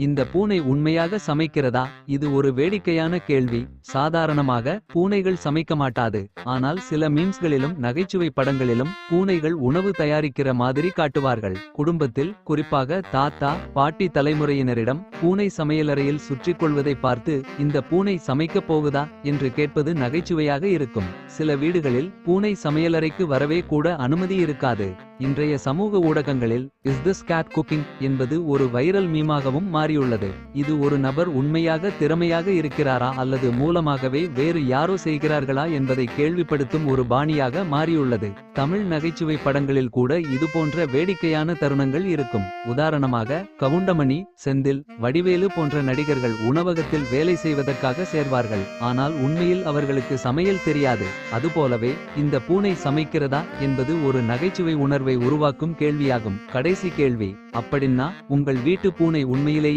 இந்த பூனை உண்மையாக சமைக்கிறதா? இது ஒரு வேடிக்கையான கேள்வி. சாதாரணமாக பூனைகள் சமைக்க மாட்டாது. ஆனால் சில மீம்ஸ்களிலும் நகைச்சுவை படங்களிலும் பூனைகள் உணவு தயாரிக்கிற மாதிரி காட்டுவார்கள். குடும்பத்தில் குறிப்பாக தாத்தா பாட்டி தலைமுறையினரிடம் பூனை சமையலறையில் சுற்றிக் கொள்வதை பார்த்து இந்த பூனை சமைக்கப் போகுதா என்று கேட்பது நகைச்சுவையாக இருக்கும். சில வீடுகளில் பூனை சமையலறைக்கு வரவே கூட அனுமதி இருக்காது. இன்றைய சமூக ஊடகங்களில் இஸ் திஸ் கேட் குக்கிங் என்பது ஒரு வைரல் மீமாகவும் மாறியுள்ளது. இது ஒரு நபர் உண்மையாக திறமையாக இருக்கிறாரா அல்லது மூலமாகவே வேறு யாரோ செய்கிறார்களா என்பதை கேள்விப்படுத்தும் ஒரு பாணியாக மாறியுள்ளது. தமிழ் நகைச்சுவை படங்களில் கூட இதுபோன்ற வேடிக்கையான தருணங்கள் இருக்கும். உதாரணமாக கவுண்டமணி, செந்தில், வடிவேலு போன்ற நடிகர்கள் உணவகத்தில் வேலை செய்வதற்காக சேர்வார்கள். ஆனால் உண்மையில் அவர்களுக்கு சமையல் தெரியாது. அதுபோலவே இந்த பூனை சமைக்கிறதா என்பது ஒரு நகைச்சுவை உணர்வை உருவாக்கும் கேள்வியாகும். கடைசி கேள்வி, அப்படின்னா உங்கள் வீட்டு பூனை உண்மையிலேயே